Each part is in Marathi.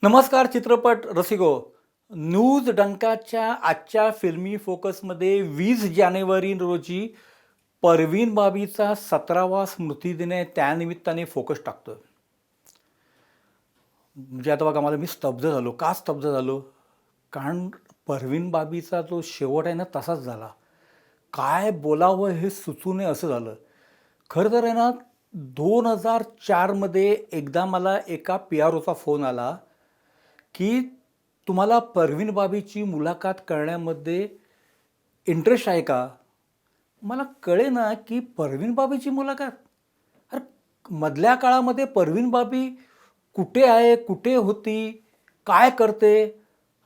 नमस्कार चित्रपट रसिको. न्यूज डंकाच्या आजच्या फिल्मी फोकसमध्ये 20 जानेवारी रोजी परवीन बाबीचा 17वा स्मृतिदिन आहे. त्यानिमित्ताने फोकस टाकतो. म्हणजे आता बघा, मी स्तब्ध झालो. का स्तब्ध झालो? कारण परवीन बाबीचा जो शेवट आहे ना, तसाच झाला. काय बोलावं हे सुचू नये असं झालं. खरं तर आहे ना, 2004मध्ये एकदा मला एका PROचा फोन आला की तुम्हाला परवीन बाबीची मुलाखत करण्यामध्ये इंटरेस्ट आहे का? मला कळेना की परवीन बाबीची मुलाखत. अरे, मधल्या काळामध्ये परवीन बाबी कुठे आहे, कुठे होती, काय करते,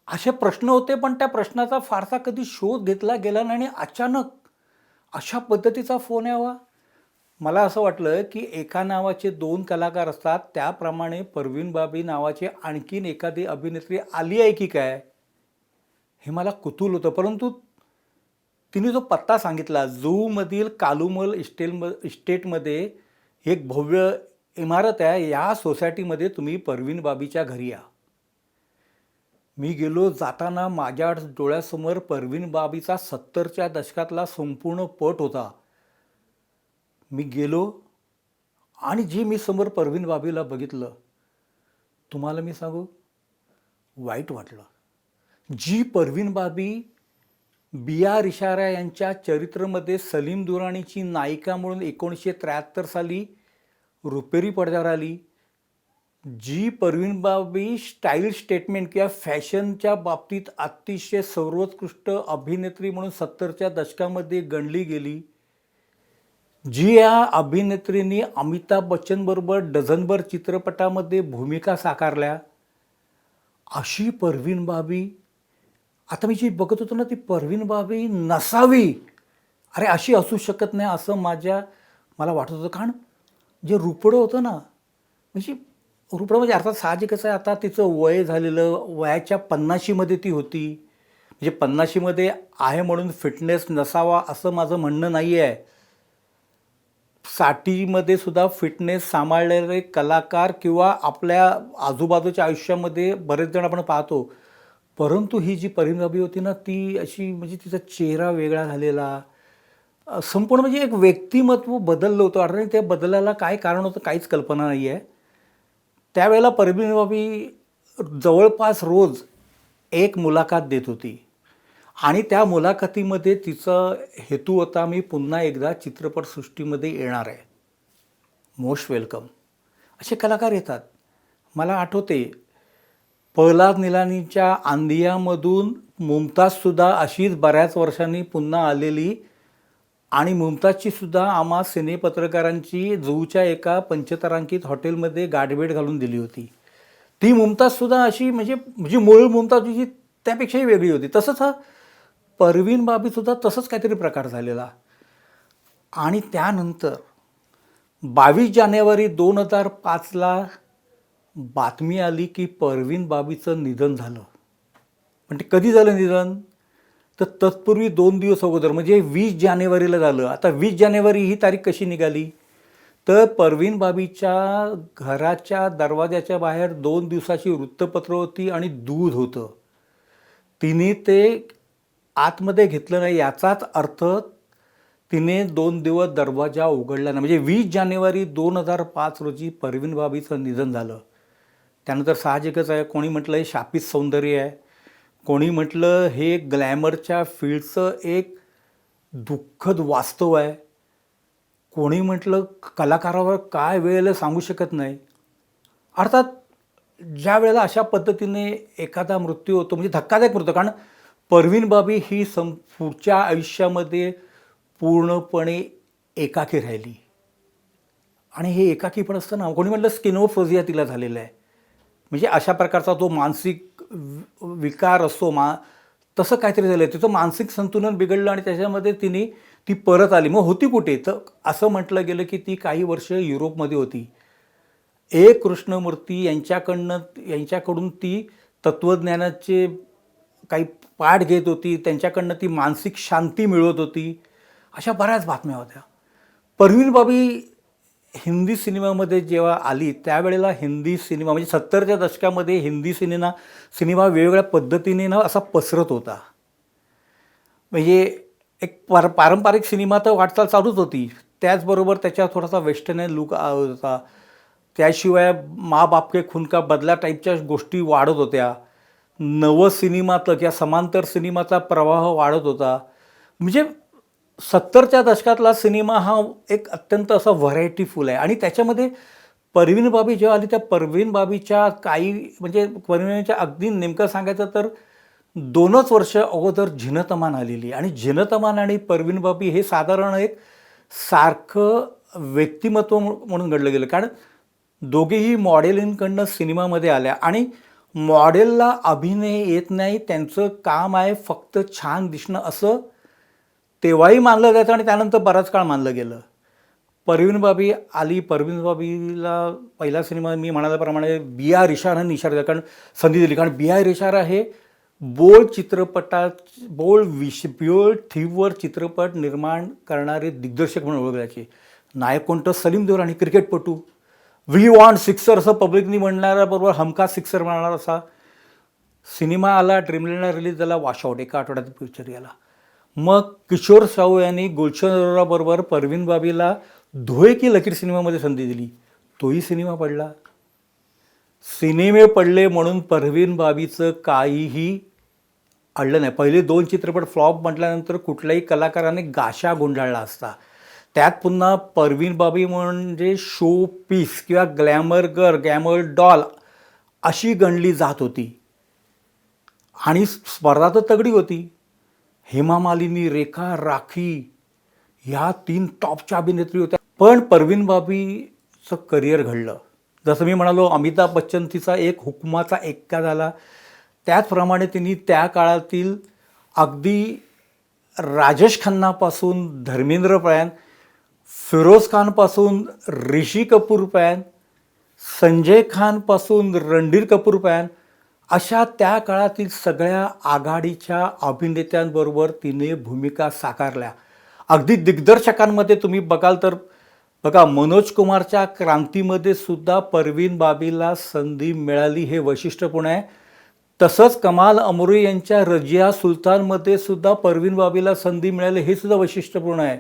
असे प्रश्न होते. पण त्या प्रश्नाचा फारसा कधी शोध घेतला गेला नाही आणि अचानक अशा पद्धतीचा फोन यावा. मला असं वाटलं की एका नावाचे 2 कलाकार असतात, त्याप्रमाणे परवीन बाबी नावाची आणखीन एखादी अभिनेत्री आली आहे की काय, हे मला कुतूहल होतं. परंतु तिने जो पत्ता सांगितला, जूमधील कालुमल इस्टेटमध्ये एक भव्य इमारत आहे, या सोसायटीमध्ये तुम्ही परवीन बाबीच्या घरी या. मी गेलो. जाताना माझ्या डोळ्यासमोर परवीन बाबीचा 70च्या दशकातला संपूर्ण पट होता. मी गेलो आणि जी मी समोर परवीन बाबीला बघितलं, तुम्हाला मी सांगू, वाईट वाटलं. जी परवीन बाबी BR इशारा यांच्या चरित्रमध्ये सलीम दुराणीची नायिका म्हणून 1973 साली रुपेरी पडद्यावर आली, जी परवीन बाबी स्टाईल स्टेटमेंट किंवा फॅशनच्या बाबतीत अतिशय सर्वोत्कृष्ट अभिनेत्री म्हणून 70च्या दशकामध्ये गणली गेली, जी या अभिनेत्रींनी अमिताभ बच्चनबरोबर डझनभर चित्रपटामध्ये भूमिका साकारल्या, अशी परवीन बाबी आता मी जी बघत होतो ना, ती परवीन बाबी नसावी, अरे अशी असू शकत नाही असं मला वाटत होतं. कारण जे रुपडं होतं ना, म्हणजे रुपडं म्हणजे अर्थात साहजिकच आहे, आता तिचं वय झालेलं, वयाच्या 50मध्ये ती होती. म्हणजे 50मध्ये आहे म्हणून फिटनेस नसावा असं माझं म्हणणं नाही आहे. 60मध्ये सुद्धा फिटनेस सांभाळलेले कलाकार किंवा आपल्या आजूबाजूच्या आयुष्यामध्ये बरेच जण आपण पाहतो. परंतु ही जी परवीन बाबी होती ना, ती अशी म्हणजे तिचा चेहरा वेगळा झालेला, संपूर्ण म्हणजे एक व्यक्तिमत्व बदललं होतं. आणि त्या बदलाला काय कारण होतं काहीच कल्पना नाही आहे. त्यावेळेला परवीन बाबी जवळपास रोज एक मुलाखत देत होती आणि त्या मुलाखतीमध्ये तिचा हेतू होता, मी पुन्हा एकदा चित्रपटसृष्टीमध्ये येणार आहे, मोस्ट वेलकम. असे कलाकार येतात. मला आठवते प्रल्हाद निलानीच्या आंधियामधून मुमताजसुद्धा अशीच बऱ्याच वर्षांनी पुन्हा आलेली आणि मुमताजची सुद्धा आम्हा सिनेपत्रकारांची जुहूच्या एका पंचतारांकित हॉटेलमध्ये गाठभेट घालून दिली होती. ती मुमताजसुद्धा अशी म्हणजे मूळ मुमताज जी त्यापेक्षाही वेगळी होती. तसंच हा परवीन बाबीसुद्धा तसंच काहीतरी प्रकार झालेला. आणि त्यानंतर 22 जानेवारी 2005ला बातमी आली की परवीन बाबीचं निधन झालं. पण ते कधी झालं निधन? तर तत्पूर्वी 2 दिवस अगोदर, म्हणजे 20 जानेवारीला झालं. आता 20 जानेवारी ही तारीख कशी निघाली? तर परवीन बाबीच्या घराच्या दरवाजाच्या बाहेर 2 दिवसाची वृत्तपत्र होती आणि दूध होतं. तिने ते आतमध्ये घेतलं नाही, याचाच अर्थ तिने 2 दिवस दरवाजा उघडला नाही. म्हणजे 20 जानेवारी 2005 रोजी परवीन बाबीचं निधन झालं. त्यानंतर साहजिकच आहे, कोणी म्हटलं हे शापित सौंदर्य आहे, कोणी म्हटलं हे ग्लॅमरच्या फील्डचं एक दुःखद वास्तव आहे, कोणी म्हटलं कलाकारावर काय वेळेला सांगू शकत नाही. अर्थात ज्या वेळेला अशा पद्धतीने एखादा मृत्यू होतो, म्हणजे धक्कादायक मृत्यू, कारण परवीन बाबी ही पुढच्या आयुष्यामध्ये पूर्णपणे एकाकी राहिली. आणि हे एकाकी पण असतं ना, कोणी म्हटलं स्किनोफ्रेनिया तिला झालेलं आहे, म्हणजे अशा प्रकारचा जो मानसिक विकार असतो, तसं काहीतरी झालं. तिचं मानसिक संतुलन बिघडलं आणि त्याच्यामध्ये ती परत आली. मग होती कुठे? तर असं म्हटलं गेलं की ती काही वर्ष युरोपमध्ये होती. कृष्णमूर्ती यांच्याकडून ती तत्त्वज्ञानाचे काही पाठ घेत होती, त्यांच्याकडनं ती मानसिक शांती मिळवत होती. अशा बऱ्याच बातम्या होत्या. परवीन बाबी हिंदी सिनेमामध्ये जेव्हा आली त्यावेळेला हिंदी सिनेमा म्हणजे 70च्या दशकामध्ये हिंदी सिनेमा वेगवेगळ्या पद्धतीने ना असा पसरत होता. म्हणजे एक पारंपरिक सिनेमा तर वाटचाल चालूच होती. त्याचबरोबर त्याच्यात थोडासा वेस्टर्न लूक होता. त्याशिवाय माँ बाप के खून का बदला टाईपच्या गोष्टी वाढत होत्या. नवं सिनेमातलं किंवा समांतर सिनेमाचा प्रवाह वाढत होता. म्हणजे 70च्या दशकातला सिनेमा हा एक अत्यंत असा व्हरायटीफुल आहे आणि त्याच्यामध्ये परवीन बाबी जेव्हा आली त्या परवीन बाबीच्या काही म्हणजे परवीनच्या अगदी नेमकं सांगायचं तर 2च वर्ष अगोदर झिनतमान आलेली आणि झिनतमान आणि परवीन बाबी हे साधारण एक सारखं व्यक्तिमत्व म्हणून घडलं गेलं. कारण दोघेही मॉडेलिंगकडनं सिनेमामध्ये आल्या आणि मॉडेलला अभिनय येत नाही, त्यांचं काम आहे फक्त छान दिसणं असं तेव्हाही मानलं जायचं आणि त्यानंतर बराच काळ मानलं गेलं. परवीन बाबी आली. परवीन बाबीला पहिला सिनेमा मी म्हणाल्याप्रमाणे बी आर इशारानं इशारा दिला, कारण संधी दिली. कारण बी आर इशारा हे बोल्ड थीमवर चित्रपट निर्माण करणारे दिग्दर्शक म्हणून ओळखले जायचे. नायक कोणतं? सलीम देओल आणि क्रिकेटपटू. वी वॉन्ट सिक्सर असं पब्लिकनी म्हणणाऱ्याबरोबर हमखास सिक्सर म्हणणार असा सिनेमा आला. ड्रीमलँडला रिलीज झाला. वॉशआउट, एका आठवड्यात पिक्चर गेला. मग किशोर साहू यांनी गुलशन अरोराबरोबर परवीन बाबीला धुळे की लकीर सिनेमामध्ये संधी दिली. तोही सिनेमा पडला. सिनेमे पडले म्हणून परवीन बाबीचं काहीही अडलं नाही. पहिले 2 चित्रपट फ्लॉप म्हटल्यानंतर कुठल्याही कलाकाराने गाशा गुंडाळला असता. त्यात पुन्हा परवीन बाबी म्हणजे शो पीस किंवा ग्लॅमर डॉल अशी गणली जात होती आणि स्पर्धा तर तगडी होती. हेमा मालिनी, रेखा, राखी ह्या 3 टॉपच्या अभिनेत्री होत्या. पण परवीन बाबीचं करिअर घडलं. जसं मी म्हणालो अमिताभ बच्चन तिचा एक हुकमाचा एक्का झाला, त्याचप्रमाणे तिने त्या काळातील अगदी राजेश खन्नापासून धर्मेंद्र प्रधान, फिरोज खानपासून ऋषी कपूर पॅन, संजय खानपासून रणधीर कपूर पॅन अशा त्या काळातील सगळ्या आघाडीच्या अभिनेत्यांबरोबर तिने भूमिका साकारल्या. अगदी दिग्दर्शकांमध्ये तुम्ही बघाल तर बघा, मनोज कुमारच्या क्रांतीमध्ये सुद्धा परवीन बाबीला संधी मिळाली, हे वैशिष्ट्यपूर्ण आहे. तसंच कमाल अमरू यांच्या रजिया सुलतानमध्ये सुद्धा परवीन बाबीला संधी मिळाली, हे सुद्धा वैशिष्ट्यपूर्ण आहे.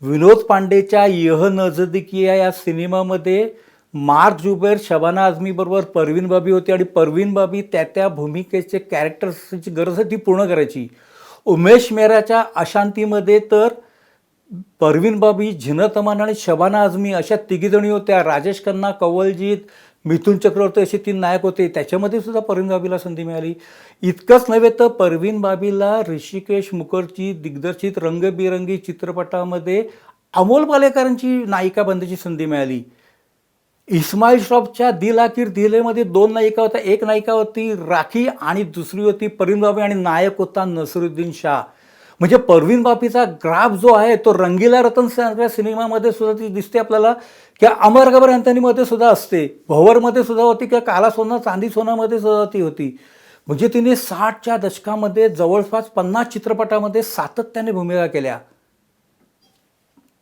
विनोद पांडेच्या यह नजदीकिया या सिनेमामध्ये मार्क जुबैर, शबाना आझमी बरोबर परवीन बाबी होती आणि परवीन बाबी त्या भूमिकेचे कॅरेक्टर्सची गरज ती पूर्ण करायची. उमेश मेहराच्या अशांतीमध्ये तर परवीन बाबी, झिनत-अमान आणि शबाना आझमी अशा तिघीजणी होत्या. राजेश खन्ना, कंवलजीत, मिथुन चक्रवर्ती असे 3 नायक होते. त्याच्यामध्ये सुद्धा परवीन बाबीला संधी मिळाली. इतकंच नव्हे तर परवीन बाबीला ऋषिकेश मुखर्जी दिग्दर्शित रंगबिरंगी चित्रपटामध्ये अमोल पालेकरांची नायिका बनण्याची संधी मिळाली. इस्माईल श्रॉफच्या दिल आखिर दिलेमध्ये 2 नायिका होत्या. एक नायिका होती राखी आणि दुसरी होती परवीन बाबी आणि नायक होता नसरुद्दीन शाह. म्हणजे परवीन बाबीचा ग्राफ जो आहे तो रंगीला रतन सिनेमामध्ये सुद्धा ती दिसते आपल्याला, किंवा अमर अकबर अँथनीमध्ये सुद्धा असते, भंवरमध्ये सुद्धा होती, किंवा काला सोना चांदी सोनामध्ये सुद्धा ती होती. म्हणजे तिने 60च्या दशकामध्ये जवळपास 50 चित्रपटामध्ये सातत्याने भूमिका केल्या.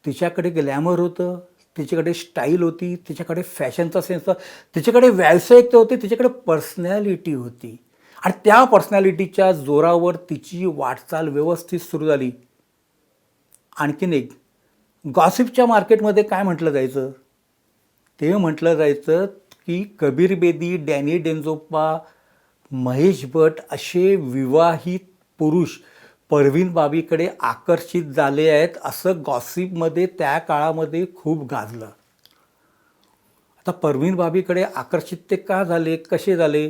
तिच्याकडे ग्लॅमर होतं, तिच्याकडे स्टाईल होती, तिच्याकडे फॅशनचा सेन्स होता, तिच्याकडे व्यावसायिकता होती, तिच्याकडे पर्सनॅलिटी होती आणि त्या पर्सनॅलिटीच्या जोरावर तिची वाटचाल व्यवस्थित सुरू झाली. आणखीन एक गॉसिपच्या मार्केटमध्ये काय म्हटलं जायचं, ते म्हटलं जायचं की कबीर बेदी, डॅनी डेंझोप्पा, महेश भट असे विवाहित पुरुष परवीन बाबीकडे आकर्षित झाले आहेत, असं गॉसिपमध्ये त्या काळामध्ये खूप गाजलं. आता परवीन बाबीकडे आकर्षित ते का झाले, कसे झाले,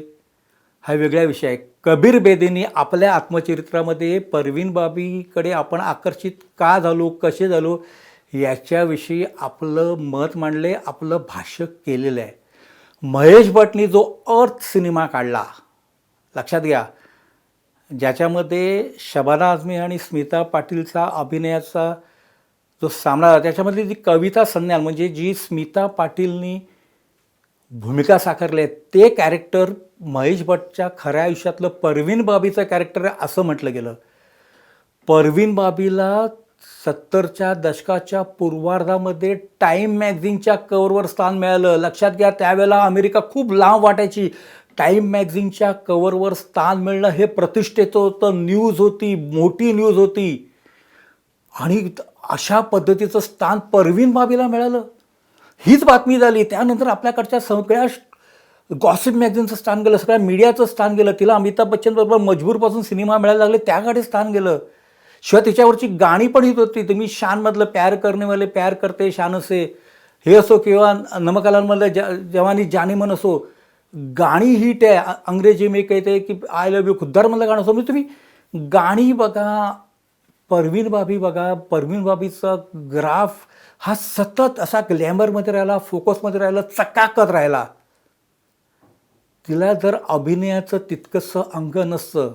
हा वेगळा विषय आहे. कबीर बेदीने आपल्या आत्मचरित्रामध्ये परवीन बाबीकडे आपण आकर्षित का झालो, कसे झालो याच्याविषयी आपलं मत मांडले, आपलं भाष्य केलेलं आहे. महेश भटनी जो अर्थ सिनेमा काढला, लक्षात घ्या, ज्याच्यामध्ये शबाना आझमी आणि स्मिता पाटीलचा अभिनयाचा जो सामना, त्याच्यामधली जी कविता सन्याल म्हणजे जी स्मिता पाटीलनी भूमिका साकारली आहे, ते कॅरेक्टर महेश भटच्या खऱ्या आयुष्यातलं परवीन बाबीचं कॅरेक्टर आहे असं म्हटलं गेलं. परवीन बाबीला 70च्या दशकाच्या पूर्वार्धामध्ये टाईम मॅगझिनच्या कव्हरवर स्थान मिळालं. लक्षात घ्या, त्यावेळेला अमेरिका खूप लांब वाटायची. टाईम मॅगझिनच्या कव्हरवर स्थान मिळणं हे प्रतिष्ठेचं होतं, न्यूज होती, मोठी न्यूज होती. आणि अशा पद्धतीचं स्थान परवीन बाबीला मिळालं, हीच बातमी झाली. त्यानंतर आपल्याकडच्या सगळ्या गॉसिप मॅगझिनचं स्थान गेलं, सगळ्या मीडियाचं स्थान गेलं. तिला अमिताभ बच्चनबरोबर मजबूरपासून सिनेमा मिळायला लागले, त्याकडे स्थान गेलं. शिवाय तिच्यावरची गाणी पण हिट होती. तुम्ही शानमधलं प्यार करने वाले प्यार करते शान से हे असो, किंवा नमकलांमधलं जवानी जानी मन असो, गाणी हिट आहे. अंग्रेजी में कहते की आय लव्ह यू खुद्दारमधलं गाणं असो. म्हणजे तुम्ही गाणी बघा, परवीन बाबी बघा. परवीन बाबीचा ग्राफ हा सतत असा ग्लॅमरमध्ये राहिला, फोकसमध्ये राहिला, चकाकत राहिला. तिला जर अभिनयाचं तितकंसं अंग नसतं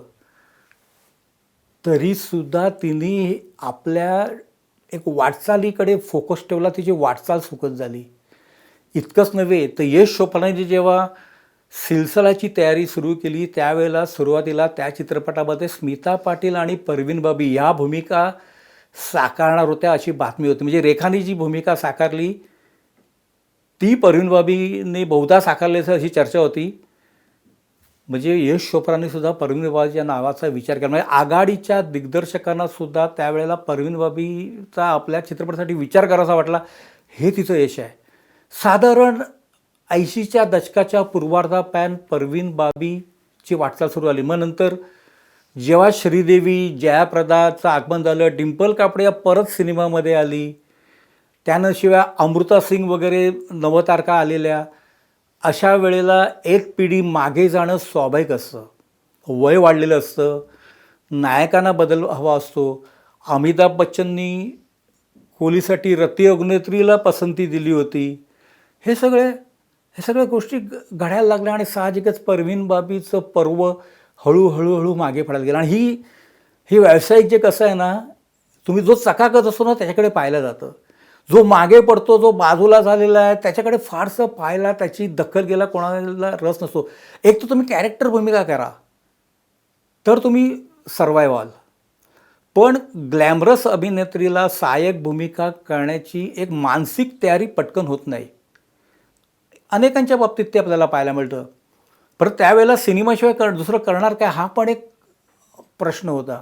तरीसुद्धा तिने आपल्या एक वाटचालीकडे फोकस ठेवला, तिची वाटचाल सुखद झाली. इतकंच नव्हे तर यश चोपडाने जेव्हा सिलसिलाची तयारी सुरू केली त्यावेळेला सुरुवातीला त्या चित्रपटामध्ये स्मिता पाटील आणि परवीन बाबी ह्या भूमिका साकारणार होत्या अशी बातमी होती. म्हणजे रेखाने जी भूमिका साकारली ती परवीन बाबीने बहुधा साकारल्याचं अशी चर्चा होती. म्हणजे यश चोप्राने सुद्धा परवीन बाबीच्या नावाचा विचार केला. म्हणजे आघाडीच्या दिग्दर्शकांना सुद्धा त्यावेळेला परवीन बाबीचा आपल्या चित्रपटासाठी विचार करायचा वाटला. हे तिचं यश आहे. साधारण 80च्या दशकाच्या पूर्वार्धापर्यंत परवीन बाबीची वाटचाल सुरू झाली. मग नंतर जेव्हा श्रीदेवी, जयाप्रदाचं आगमन झालं, डिंपल कापडिया परत सिनेमामध्ये आली, त्यानं शिवाय अमृता सिंग वगैरे नवतारका आलेल्या, अशा वेळेला एक पिढी मागे जाणं स्वाभाविक असतं. वय वाढलेलं असतं, नायकांना बदल हवा असतो. अमिताभ बच्चननी कोहलीसाठी रती अभिनेत्रीला पसंती दिली होती. हे सगळ्या गोष्टी घडायला लागल्या आणि साहजिकच परवीन बाबीचं पर्व हळूहळू मागे पडायला गेलं. आणि ही व्यावसायिक जे कसं आहे ना, तुम्ही जो चकाकत असतो ना त्याच्याकडे पाहिलं जातं. जो मागे पडतो, जो बाजूला झालेला आहे त्याच्याकडे फारसं पाहायला, त्याची दखल घ्यायला कोणाला रस नसतो. एक तर तुम्ही कॅरेक्टर भूमिका करा तर तुम्ही सर्वाईव्ह व्हाल, पण ग्लॅमरस अभिनेत्रीला सहाय्यक भूमिका करण्याची एक मानसिक तयारी पटकन होत नाही. अनेकांच्या बाबतीत ते आपल्याला पाहायला मिळतं. परत त्यावेळेला सिनेमाशिवाय दुसरं करणार काय हा पण एक प्रश्न होता.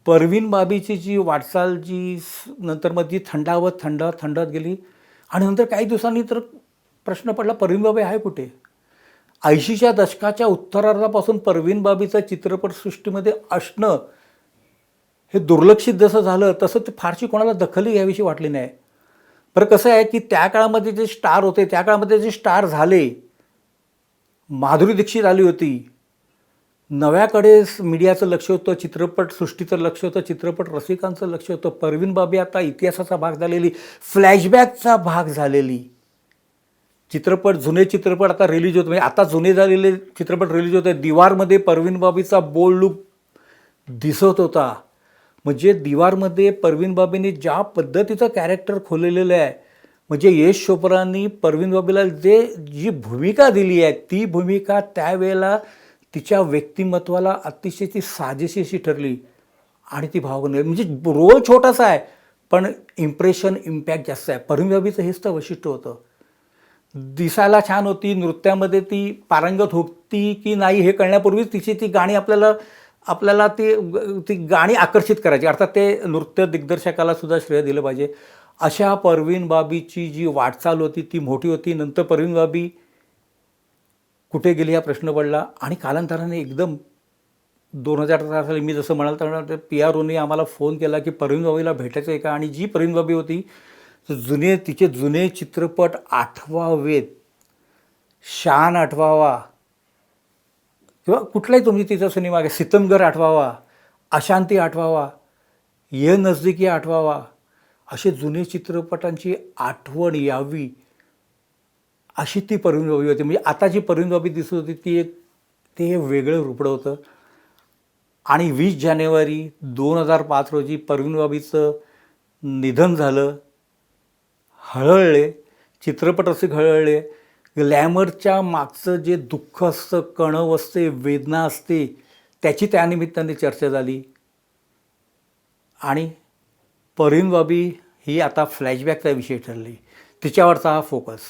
परवीन बाबीची जी वाटचाल नंतर मग जी थंडावत गेली आणि नंतर काही दिवसांनी तर प्रश्न पडला, परवीन बाबी आहे कुठे? 80च्या दशकाच्या उत्तरार्धापासून परवीन बाबीचं चित्रपटसृष्टीमध्ये असणं हे दुर्लक्षित जसं झालं तसं ते फारशी कोणाला दखलही घ्यावीशी वाटली नाही. बरं कसं आहे की त्या काळामध्ये जे स्टार होते, त्या काळामध्ये जे स्टार झाले, माधुरी दीक्षित आली होती, नव्याकडे मीडियाचं लक्ष होतं, चित्रपटसृष्टीचं लक्ष होतं, चित्रपट रसिकांचं लक्ष होतं. परवीन बाबी आता इतिहासाचा भाग झालेली, फ्लॅशबॅकचा भाग झालेली. जुने चित्रपट आता रिलीज होत, म्हणजे आता जुने झालेले चित्रपट रिलीज होते. दीवारमध्ये परवीन बाबीचा बोल्ड लुक दिसत होता. म्हणजे दीवारमध्ये परवीन बाबीने ज्या पद्धतीचं कॅरेक्टर खोललेलं आहे, म्हणजे यश चोप्रानी परवीन बाबीला जी भूमिका दिली आहे ती भूमिका त्यावेळेला तिच्या व्यक्तिमत्वाला अतिशय ती साजेशी अशी ठरली आणि ती भावना, म्हणजे रोल छोटासा आहे पण इम्पॅक्ट जास्त आहे. परवीन बाबीचं हेच तर वैशिष्ट्य होतं. दिसायला छान होती, नृत्यामध्ये ती पारंगत होती की नाही हे कळण्यापूर्वीच तिची ती गाणी आपल्याला ती गाणी आकर्षित करायची. अर्थात ते नृत्य दिग्दर्शकाला सुद्धा श्रेय दिलं पाहिजे. अशा परवीन बाबीची जी वाटचाल होती ती मोठी होती. नंतर परवीन बाबी कुठे गेली हा प्रश्न पडला आणि कालांतराने एकदम 2004 साली मी जसं म्हणाल तर PROने आम्हाला फोन केला की परवीन बाबीला भेटायचं आहे का. आणि जी परवीन बाबी होती तिचे जुने चित्रपट आठवावेत, शान आठवावा किंवा कुठलाही तुम्ही तिचा सिनेमा आहे, सितमगर आठवावा, अशांती आठवावा, ये नजदीकी आठवावा, असे जुने चित्रपटांची आठवण यावी अशी ती परवीन बाबी होती. म्हणजे आता जी परवीन बाबी दिसत होती ते वेगळं रुपडं होतं. आणि 20 जानेवारी 2005 रोजी परवीन बाबीचं निधन झालं. हळहळले, चित्रपट रसिक हळहळले. ग्लॅमरच्या मागचं जे दुःख असतं, कणव असते, वेदना असते, त्याची त्यानिमित्ताने चर्चा झाली. आणि परवीन बाबी ही आता फ्लॅशबॅकचा विषय ठरली, तिच्यावरचा हा फोकस.